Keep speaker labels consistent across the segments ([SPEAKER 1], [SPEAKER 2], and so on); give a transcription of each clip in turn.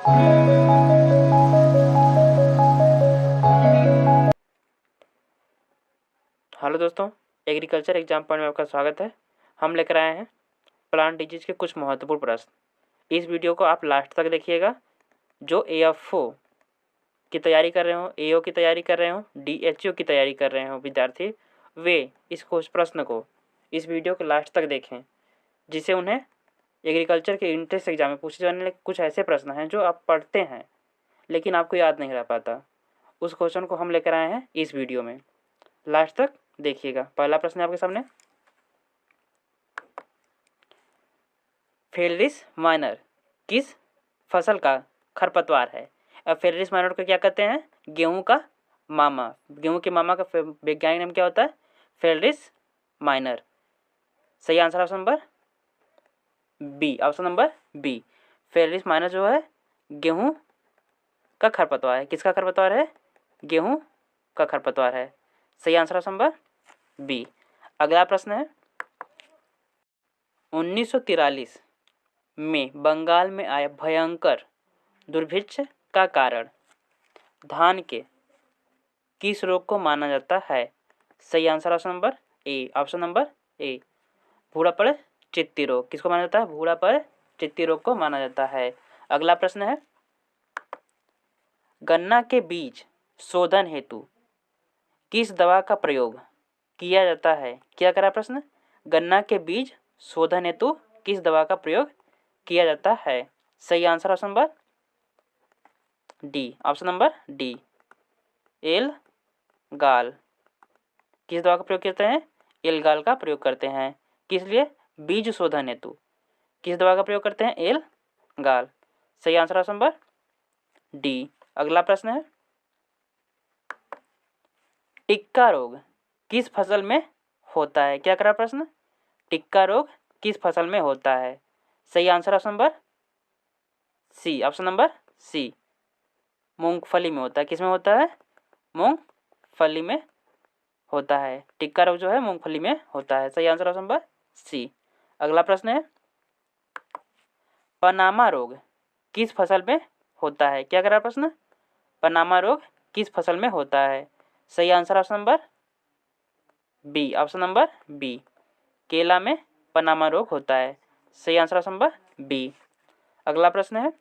[SPEAKER 1] Hello दोस्तों, agriculture exam point में आपका स्वागत है। हम लेकर आए हैं प्लांट डिजीज के कुछ महत्वपूर्ण प्रश्न। इस वीडियो को आप लास्ट तक देखिएगा। जो AFO की तैयारी कर रहे हो, AO की तैयारी कर रहे हो, DHO की तैयारी कर रहे हो विद्यार्थी, वे इस प्रश्न को इस वीडियो के लास्ट तक देखें, जिससे उन्हें एग्रीकल्चर के इंट्रेंस एग्जाम में पूछे जाने वाले कुछ ऐसे प्रश्न हैं जो आप पढ़ते हैं लेकिन आपको याद नहीं रह पाता। उस क्वेश्चन को हम लेकर आए हैं इस वीडियो में। लास्ट तक देखिएगा। पहला प्रश्न है आपके सामने, फेलरिस माइनर किस फसल का खरपतवार है? अब फेलरिस माइनर को क्या कहते हैं? गेहूं का मामा। गेहूं के मामा का वैज्ञानिक नाम क्या होता है? Phalaris minor. सही answer option number B. Option number B, Phalaris minor जो है गेहूं का खरपतवार है। किसका खरपतवार है? गेहूं का खरपतवार है। सही आंसर ऑप्शन नंबर बी। अगला प्रश्न है, 1943 में बंगाल में आए भयंकर दुर्भिक्ष का कारण धान के किस रोग को माना जाता है? सही answer option number A. Option number ए, भूरा पड़ चित्ती रोग। किसको माना जाता है? भूरा पड़ चित्ती रोग को माना जाता है। अगला प्रश्न है, गन्ना के बीज शोधन हेतु किस दवा का प्रयोग किया जाता है? क्या करा प्रश्न? गन्ना के बीज शोधन हेतु किस दवा का प्रयोग किया जाता है? सही answer option number D. Option number D, L गाल। किस दवा का प्रयोग करते हैं? एल गाल का प्रयोग करते हैं। किस लिए? बीज शोधन हेतु किस दवा का प्रयोग करते हैं? एल गाल। सही आंसर ऑप्शन नंबर डी। अगला प्रश्न है, टिक्का रोग किस फसल में होता है? क्या करा प्रश्न? टिक्का रोग किस फसल में होता है? सही answer option number C. Option number C, मूंगफली में होता है। किस में होता है? मूंगफली में होता है। टिक्का रोग जो है मूंगफली में होता है। सही आंसर ऑप्शन नंबर सी। अगला प्रश्न है, पनामा रोग किस फसल में होता है? क्या करा प्रश्न? पनामा रोग किस फसल में होता है? सही answer option number B. Option number B, केला में पनामा रोग होता है। सही आंसर ऑप्शन नंबर बी। अगला प्रश्न है,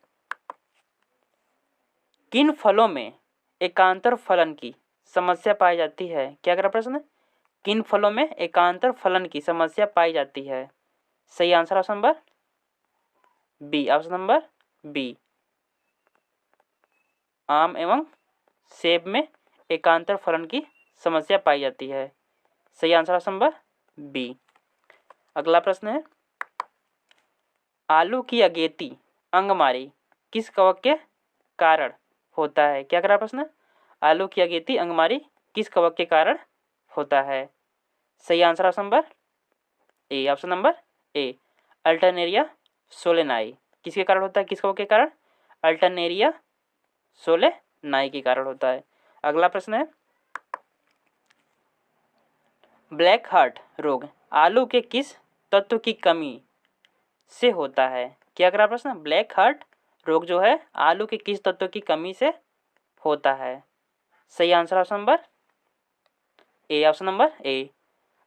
[SPEAKER 1] किन फलों में एकांतर फलन की समस्या पाई जाती है? क्या करा प्रश्न? किन फलों में एकांतर फलन की समस्या पाई जाती है? सही answer option number B. Option number B, आम एवं सेब में एकांतर फलन की समस्या पाई जाती है। सही आंसर ऑप्शन नंबर बी। अगला प्रश्न है, आलू की अगेती अंगमारी किस कवक के कारण होता है? क्या करा प्रश्न? आलू की अगेती अंगमारी किस कवक के कारण होता है? सही answer option number A. Option number A, Alternaria solani. किसके कारण होता है? किस कवक के कारण? अल्टरनेरिया सोलेनाई के कारण होता है। अगला प्रश्न है, ब्लैक हार्ट रोग आलू के किस तत्व की कमी से होता है? क्या करा प्रश्न? ब्लैक हार्ट रोग जो है आलू के किस तत्व की कमी से होता है? सही answer option number A. Option number ए,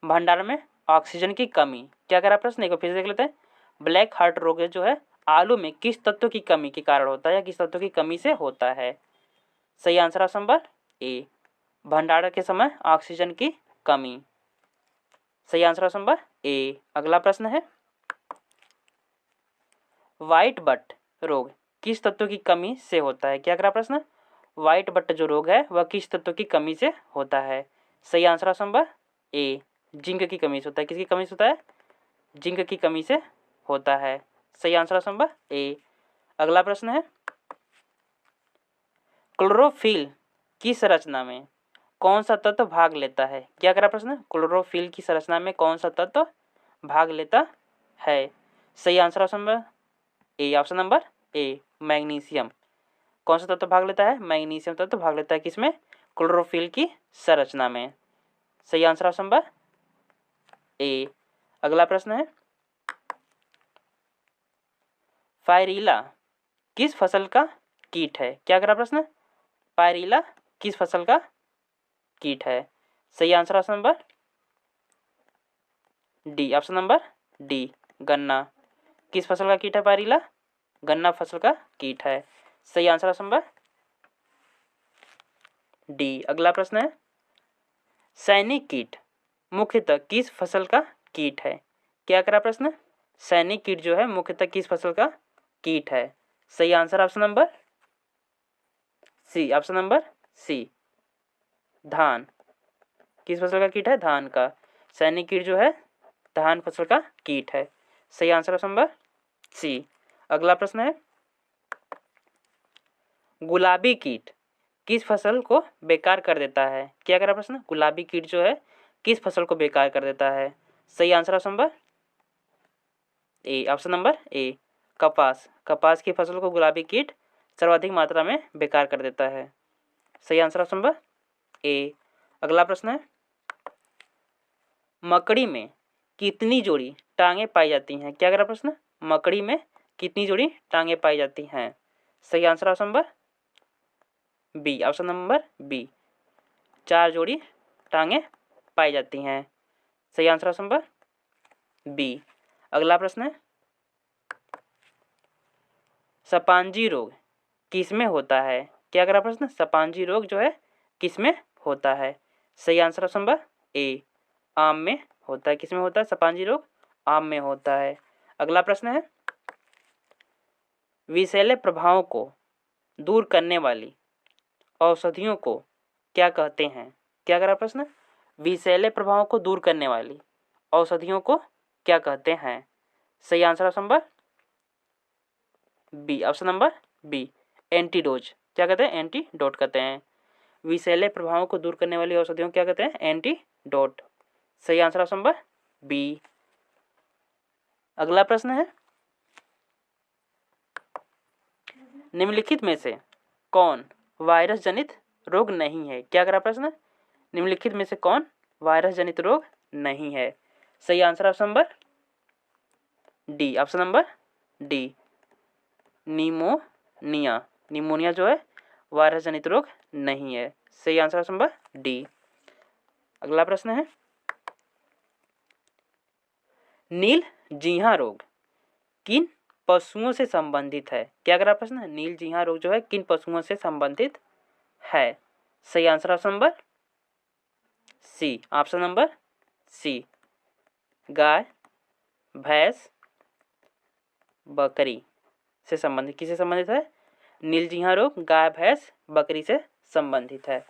[SPEAKER 1] भंडारण में ऑक्सीजन की कमी। क्या करा प्रश्न? एक फिर से देख लेते हैं। ब्लैक हार्ट रोग जो है आलू में किस तत्व की कमी के कारण होता है या किस तत्व की कमी से होता है? सही आंसर ऑप्शन नंबर ए, भंडारण के समय ऑक्सीजन की कमी। सही आंसर ऑप्शन नंबर ए। अगला प्रश्न है, व्हाइट बट रोग किस तत्व की कमी से होता है? क्या करा प्रश्न? व्हाइट बट जो रोग है वह किस तत्व की कमी से होता है? सही आंसर ऑप्शन नंबर ए, जिंक की कमी से होता है। किसकी कमी से होता है? जिंक की कमी से होता है। सही आंसर ऑप्शन नंबर ए। अगला प्रश्न है, क्लोरोफिल की संरचना में कौन सा तत्व भाग लेता है? क्या करा प्रश्न? क्लोरोफिल की संरचना में कौन सा तत्व भाग लेता है? सही answer option number A. Option number A, magnesium. कौन सा तत्व भाग लेता है? मैग्नीशियम तत्व भाग लेता है। किसमें? क्लोरोफिल की संरचना में। सही आंसर ऑप्शन नंबर ए। अगला प्रश्न है, फायरिला किस फसल का कीट है? क्या करा प्रश्न? पायरिला किस फसल का कीट है? सही answer option number D. Option number D, गन्ना। किस फसल का कीट है पायरिला? गन्ना फसल का कीट है। सही आंसर ऑप्शन नंबर डी। अगला प्रश्न है, सैनिक कीट मुख्यतः किस फसल का कीट है? क्या करा प्रश्न? सैनिक कीट जो है मुख्यतः किस फसल का कीट है? सही answer option number C. Option number C, धान। किस फसल का कीट है? धान का। सैनिक कीट जो है धान फसल का कीट है। सही आंसर ऑप्शन नंबर सी। अगला प्रश्न है, गुलाबी कीट किस फसल को बेकार कर देता है? क्या करा प्रश्न? गुलाबी कीट जो है किस फसल को बेकार कर देता है? सही answer option number A. Option number ए, कपास। कपास की फसल को गुलाबी कीट सर्वाधिक मात्रा में बेकार कर देता है। सही आंसर ऑप्शन नंबर ए। अगला प्रश्न है, मकड़ी में कितनी जोड़ी टांगें पाई जाती हैं? क्या करा प्रश्न? मकड़ी में कितनी जोड़ी टांगें पाई जाती हैं? सही answer option number B. Option number B, 4 जोड़ी टांगें पाई जाती हैं। सही आंसर ऑप्शन नंबर बी। अगला प्रश्न है, सपांजी रोग किसमें होता है? क्या करा प्रश्न? सपांजी रोग जो है किसमें होता है? सही आंसर ऑप्शन नंबर ए, आम में होता है। किसमें होता है सपांजी रोग? आम में होता है। अगला प्रश्न है, विषैले प्रभावों को दूर करने वाली औषधियों को क्या कहते हैं? क्या करा प्रश्न? विषैले प्रभावों को दूर करने वाली औषधियों को क्या कहते हैं? सही answer option number B. Option number B, antidote. क्या कहते हैं? एंटीडोट कहते हैं। विषैले प्रभावों को दूर करने वाली औषधियों को क्या कहते हैं? एंटीडोट। सही आंसर ऑप्शन नंबर बी। अगला प्रश्न है, निम्नलिखित में से कौन वायरस जनित रोग नहीं है? क्या करा प्रश्न? निम्नलिखित में से कौन वायरस जनित रोग नहीं है? सही answer option number D. Option number D, pneumonia. Pneumonia जो है वायरस जनित रोग नहीं है। सही आंसर ऑप्शन नंबर डी। अगला प्रश्न है, नील जिहा रोग किन पशुओं से संबंधित है? क्या करा प्रश्न? नील जिहा रोग जो है किन पशुओं से संबंधित है? सही answer option number C. Option number C, गाय, भैंस, बकरी से संबंधित। किससे संबंधित है? नील जिहा रोग गाय, भैंस, बकरी से संबंधित है।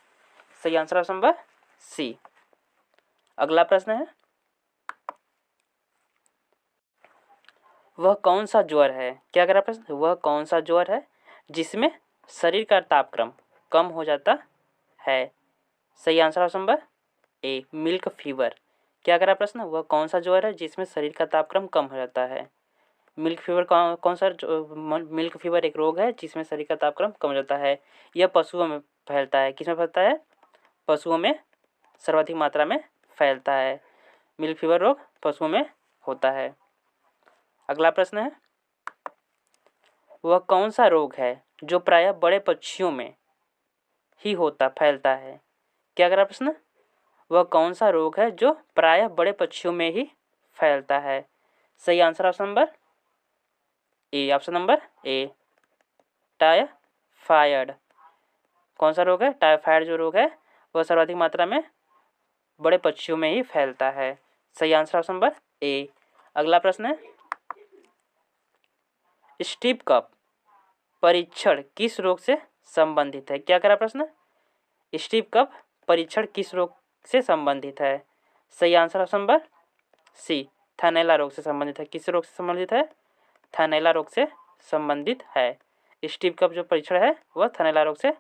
[SPEAKER 1] सही आंसर ऑप्शन नंबर सी। अगला प्रश्न है, वह कौन सा ज्वर है? क्या करा प्रश्न? वह कौन सा ज्वर है जिसमें शरीर का तापक्रम कम हो जाता है? सही आंसर ऑप्शन नंबर ए, मिल्क फीवर। क्या करा प्रश्न? वह कौन सा ज्वर है जिसमें शरीर का तापक्रम कम हो जाता है? मिल्क फीवर कौन सा? मिल्क फीवर एक रोग है जिसमें शरीर का तापक्रम कम हो जाता है। यह पशुओं में फैलता है। किसमें फैलता है? पशुओं में सर्वाधिक मात्रा में फैलता है। मिल्क फीवर रोग पशुओं में होता है। अगला प्रश्न है, वह कौन सा रोग है जो प्रायः बड़े पक्षियों में ही फैलता है? क्या करा प्रश्न? वह कौन सा रोग है जो प्रायः बड़े पक्षियों में ही फैलता है? सही answer option number A. Option number A, typhoid. कौन सा रोग है? टाइफाइड जो रोग है वह सर्वाधिक मात्रा में बड़े पक्षियों में ही फैलता है। सही आंसर ऑप्शन नंबर ए। अगला प्रश्न है, स्टीप कप परीक्षण किस रोग से संबंधित है? क्या करा प्रश्न? स्टीप कप परीक्षण किस रोग से संबंधित है? सही आंसर ऑप्शन नंबर सी, थैलेला रोग से संबंधित है। किस रोग से संबंधित है? थैलेला रोग से संबंधित है। स्टीप कप जो परीक्षण है वह थैलेला रोग से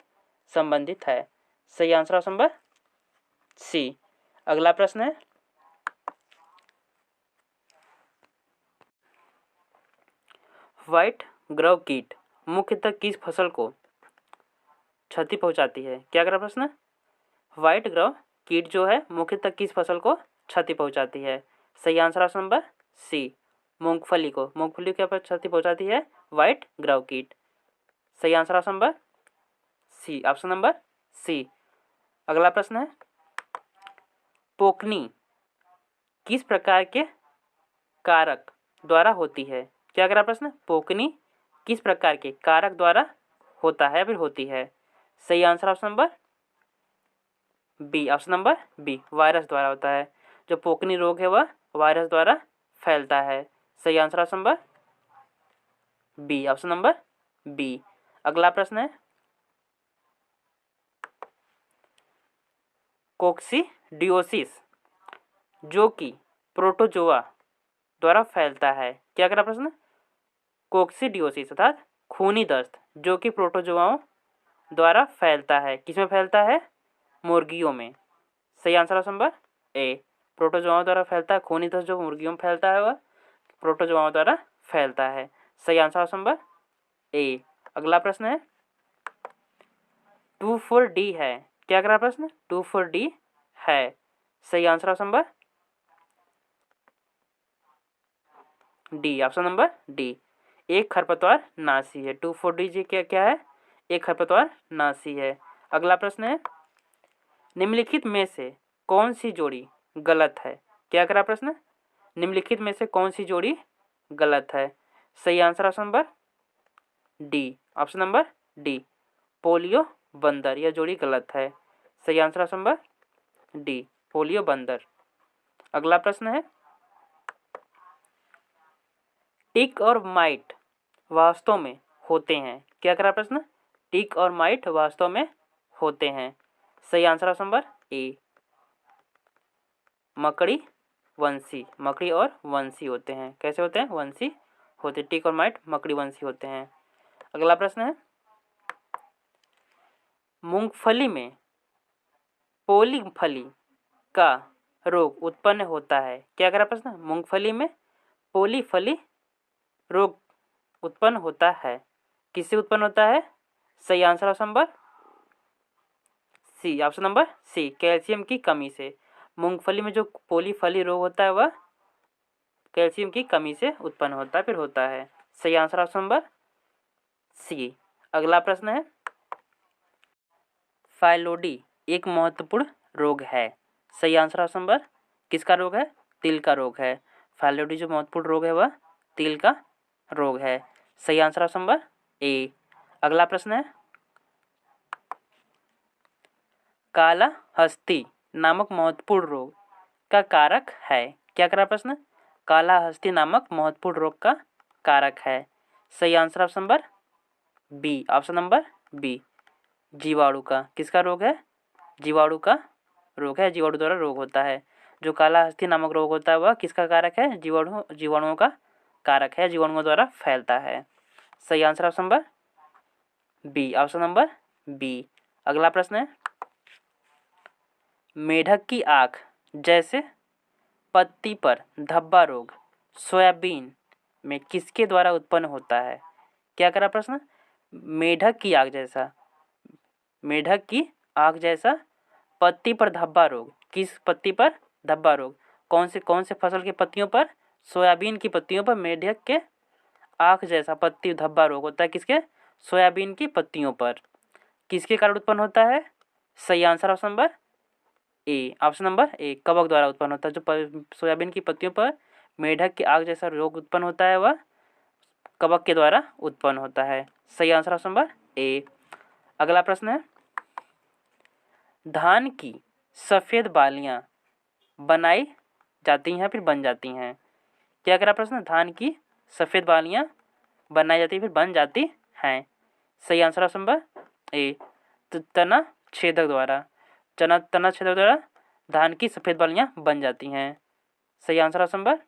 [SPEAKER 1] संबंधित है। सही आंसर ऑप्शन नंबर सी। अगला प्रश्न है, व्हाइट ग्रव कीट मुख्यतः किस फसल को क्षति पहुंचाती है? क्या करा प्रश्न? व्हाइट ग्रव कीट जो है मुख्यतः किस फसल को क्षति पहुंचाती है? सही आंसर ऑप्शन नंबर सी, मूंगफली को। मूंगफली के ऊपर क्षति पहुंचाती है व्हाइट ग्रव कीट। सही answer option number C, option number C. अगला प्रश्न है, पोकनी किस प्रकार के कारक द्वारा होती है? क्या अगला प्रश्न, पोकनी किस प्रकार के कारक द्वारा होता है फिर होती है? सही answer option number B, option number B, virus द्वारा होता है। जो पोकनी रोग है वह वायरस द्वारा फैलता है। सही answer option number B, option number B. अगला प्रश्न है, कोक्सीडियोसिस जो कि प्रोटोजोआ द्वारा फैलता है। क्या अगला प्रश्न, कोक्सीडियोसिस अर्थात खूनी दस्त जो कि प्रोटोजोआओं द्वारा फैलता है, किसमें फैलता है? मुर्गियों में। सही आंसर ऑप्शन नंबर ए, प्रोटोजोआओं द्वारा फैलता है। खूनी दस्त जो मुर्गियों में फैलता है वह प्रोटोजोआओं द्वारा फैलता है। सही आंसर ऑप्शन नंबर ए। अगला प्रश्न है, 2,4-D है। क्या अगला प्रश्न, 2,4-D है। सही answer option number D, option number D, एक खरपतवार नासी है। 2,4-D जी क्या क्या है? एक खरपतवार नासी है। अगला प्रश्न है, निम्नलिखित में से कौन सी जोड़ी गलत है? क्या करा प्रश्न, निम्नलिखित में से कौन सी जोड़ी गलत है? सही answer option number D, option number D, polio बंदर, यह जोड़ी गलत है। सही answer option number D, polio बंदर। अगला प्रश्न है, टिक और माइट वास्तव में होते हैं। क्या करा प्रश्न, टिक और माइट वास्तव में होते हैं। सही आंसर ऑप्शन नंबर ए, मकड़ी वंशी, मकड़ी और वंशी होते हैं। कैसे होते हैं? वंशी होते, टिक और माइट मकड़ी वंशी होते हैं। अगला प्रश्न है, मूंगफली में पोली फली का रोग उत्पन्न होता है। क्या करा प्रश्न, मूंगफली में पोली फली रोग उत्पन्न होता है, किससे उत्पन्न होता है? सही answer option number C, option number C, calcium की कमी से। मूंगफली में जो पोलीफली रोग होता है वह कैल्शियम की कमी से उत्पन्न होता है फिर होता है। सही आंसर ऑप्शन नंबर सी। अगला प्रश्न है, फाइलोडी एक महत्वपूर्ण रोग है। सही आंसर ऑप्शन नंबर किसका रोग है? तिल का रोग है। फाइलोडी जो महत्वपूर्ण रोग है वह तिल का रोग है। सही आंसर ऑप्शन नंबर ए। अगला प्रश्न है, काला हस्ती नामक महत्वपूर्ण रोग का कारक है। क्या करा प्रश्न, काला हस्ती नामक महत्वपूर्ण रोग का कारक है। सही answer option number B, option number B, जीवाणु का। किसका रोग है? जीवाणु का रोग है, जीवाणु द्वारा रोग होता है। जो काला हस्ती नामक रोग होता है वह किसका कारक है? जीवाणुओं का कारक है, जीवाणुओं द्वारा फैलता है। सही answer option number B, option number B. अगला प्रश्न है, मेढक की आँख जैसे पत्ती पर धब्बा रोग सोयाबीन में किसके द्वारा उत्पन्न होता है? क्या करा प्रश्न, मेढक की आँख जैसा, मेढक की आँख जैसा पत्ती पर धब्बा रोग, किस पत्ती पर धब्बा रोग? कौन से फसल की पत्तियों पर? सोयाबीन की पत्तियों पर मेढक के आँख जैसा पत्ती धब्बा रोग होता है, किसके? सोयाबीन की पत्तियों पर। किसके कारण उत्पन्न होता है? सही answer option number A, option number ए, कवक द्वारा उत्पन्न होता है। जो सोयाबीन की पत्तियों पर मेढक की आग जैसा रोग उत्पन्न होता है वह कवक के द्वारा उत्पन्न होता है। सही आंसर ऑप्शन नंबर ए। अगला प्रश्न है, धान की सफ़ेद बालियां बनाई जाती हैं फिर बन जाती हैं। क्या करा प्रश्न, धान की सफ़ेद बालियां बनाई जाती फिर बन जाती हैं। सही आंसर ऑप्शन नंबर ए, तना छेदक द्वारा, तना छेदक द्वारा धान की सफ़ेद बालियां बन जाती हैं। सही answer option number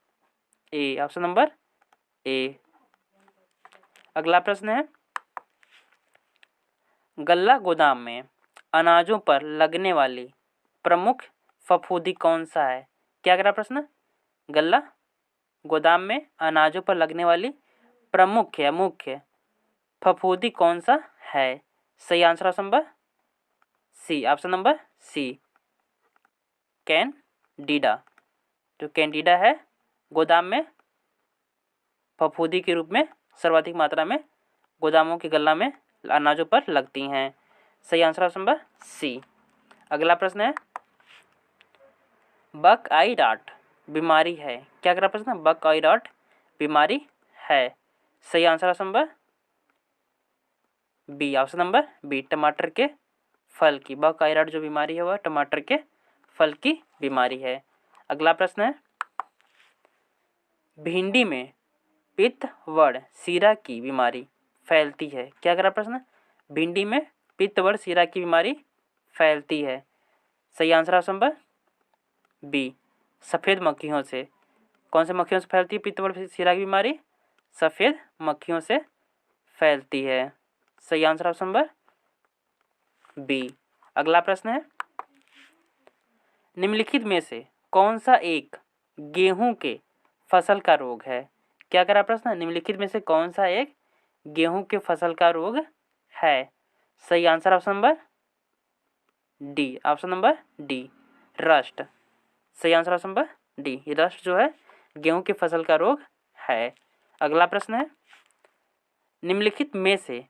[SPEAKER 1] A, option number ए। अगला प्रश्न है, गल्ला गोदाम में अनाजों पर लगने वाली प्रमुख फफूंदी कौन सा है? क्या करा प्रश्न, गल्ला गोदाम में अनाजों पर लगने वाली प्रमुख या मुख्य फफूंदी कौन सा है? सही answer option number C, option number C, Candida. जो कैंडिडा है गोदाम में फफूंदी के रूप में सर्वाधिक मात्रा में गोदामों की गल्ला में अनाजों पर लगती हैं। सही आंसर ऑप्शन नंबर सी। अगला प्रश्न है, बक आई रॉट बीमारी है। क्या करा प्रश्न, बक आई रॉट बीमारी है। सही answer option number B, option number B, टमाटर के फल की। बक आई रॉट जो बीमारी है वह टमाटर के फल की बीमारी है। अगला प्रश्न है, भिंडी में पित्तवड़ सीरा की बीमारी फैलती है। क्या करा प्रश्न, भिंडी में पित्तवड़ सीरा की बीमारी फैलती है। सही आंसर ऑप्शन नंबर बी, सफ़ेद मक्खियों से। कौन से मक्खियों से फैलती है पित्तवड़ सीरा की बीमारी? सफ़ेद मक्खियों से फैलती है। सही आंसर ऑप्शन नंबर बी। अगला प्रश्न है, निम्नलिखित में से कौन सा एक गेहूं के फसल का रोग है? क्या करा प्रश्न, निम्नलिखित में से कौन सा एक गेहूं के फसल का रोग है? सही answer option number D, option number D, rust. सही answer option number D, rust जो है गेहूं के फसल का रोग है। अगला प्रश्न है, निम्नलिखित में से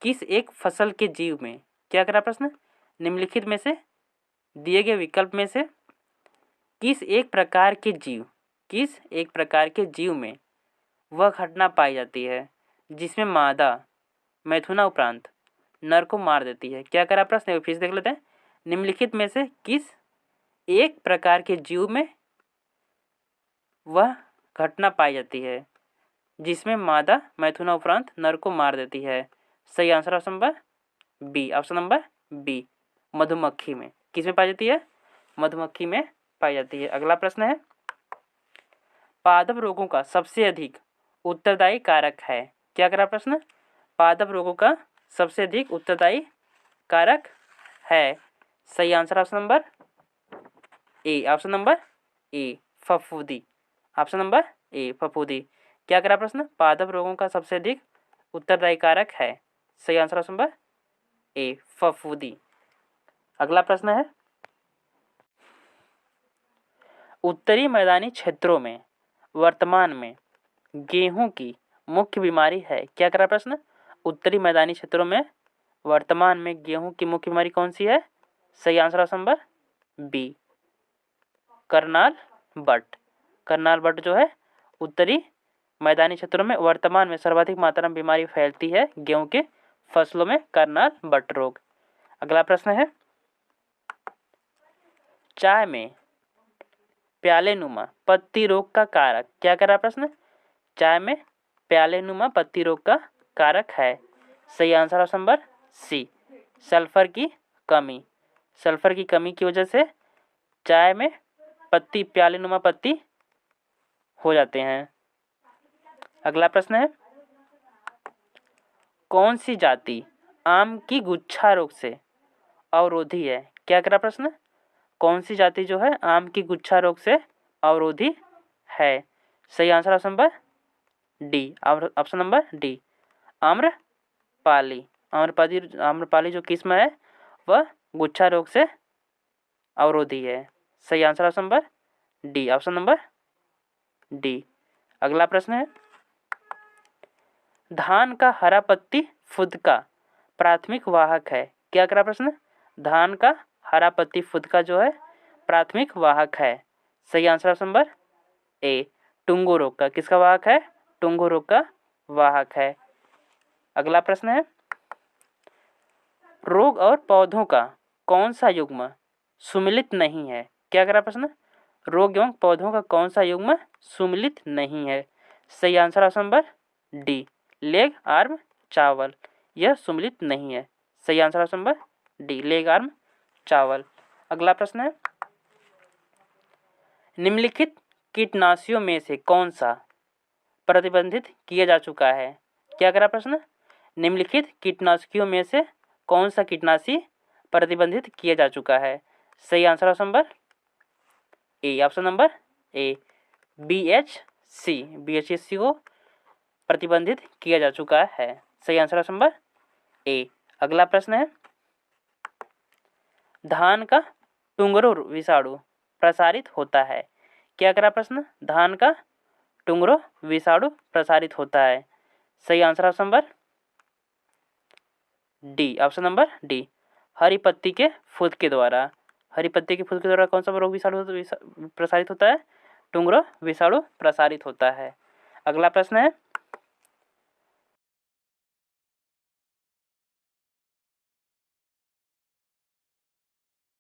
[SPEAKER 1] किस एक फसल के जीव में, क्या करा प्रश्न, निम्नलिखित में से दिए गए विकल्प में से किस एक प्रकार के जीव में वह घटना पाई जाती है जिसमें मादा मैथुना उपरांत नर को मार देती है? क्या करा प्रश्न, फिर से देख लेते हैं। निम्नलिखित में से किस एक प्रकार के जीव में वह घटना पाई जाती है जिसमें मादा मैथुना उपरांत नर को मार देती है? सही answer option number B, option number B, मधुमक्खी में। किस में पाई जाती है? मधुमक्खी में पाई जाती है। अगला प्रश्न है, पादप रोगों का सबसे अधिक उत्तरदायी कारक है। क्या करा प्रश्न, पादप रोगों का सबसे अधिक उत्तरदायी कारक है। सही answer option number A, option number A, फफूंदी। ऑप्शन नंबर ए, फफूंदी। क्या करा प्रश्न, पादप रोगों का सबसे अधिक उत्तरदायी कारक है। सही आंसर ऑप्शन नंबर ए, फफूंदी। अगला प्रश्न है, उत्तरी मैदानी क्षेत्रों में वर्तमान में गेहूं की मुख्य बीमारी है। क्या करा प्रश्न, उत्तरी मैदानी क्षेत्रों में वर्तमान में गेहूं की मुख्य बीमारी कौन सी है? सही answer option number B, Karnal bunt. Karnal bunt जो है उत्तरी मैदानी क्षेत्रों में वर्तमान में सर्वाधिक मात्रा में बीमारी फैलती है गेहूं के फसलों में, करनाल बट रोग। अगला प्रश्न है, चाय में प्यालेनुमा पत्ती रोग का कारक। क्या करा प्रश्न, चाय में प्यालेनुमा पत्ती रोग का कारक है। सही answer option number C, sulphur की कमी। सल्फर की कमी की वजह से चाय में पत्ती, प्यालेनुमा पत्ती हो जाते हैं। अगला प्रश्न है, कौन सी जाति आम की गुच्छा रोग से अवरोधी है? क्या करा प्रश्न, कौन सी जाति जो है आम की गुच्छा रोग से अवरोधी है? सही answer option number D, option number D, Amrapali. Amrapali जो किस्म है वह गुच्छा रोग से अवरोधी है। सही answer option number D, option number D. अगला प्रश्न है, धान का हरा पत्ती फुदका प्राथमिक वाहक है। क्या करा प्रश्न, धान का हरा पत्ती फुदका जो है प्राथमिक वाहक है। सही आंसर ऑप्शन नंबर ए, टुंगो रोग का। किसका वाहक है? टुंगो रोग का वाहक है। अगला प्रश्न है, रोग और पौधों का कौन सा युग्म सुमिलित नहीं है? क्या करा प्रश्न, रोग एवं पौधों का कौन सा युग्म सुमिलित नहीं है? सही answer option number D, leg arm चावल, यह सुमिलित नहीं है। सही answer option number D, leg arm चावल। अगला प्रश्न है, निम्नलिखित कीटनाशियों में से कौन सा प्रतिबंधित किया जा चुका है? क्या करा प्रश्न, निम्नलिखित कीटनाशकों में से कौन सा कीटनाशी प्रतिबंधित किया जा चुका है? सही answer option number A, option number A, BHC। BHC को प्रतिबंधित किया जा चुका है। सही आंसर ऑप्शन नंबर ए। अगला प्रश्न है, धान का टुंगरो विषाणु प्रसारित होता है। क्या करा प्रश्न, धान का टुंगरो विषाणु प्रसारित होता है। सही answer option number D, option number D, हरी पत्ती के फूद के द्वारा। हरी पत्ती के फूद के द्वारा कौन सा रोग प्रसारित होता है? टुंग्रो विषाणु प्रसारित होता है। अगला प्रश्न है,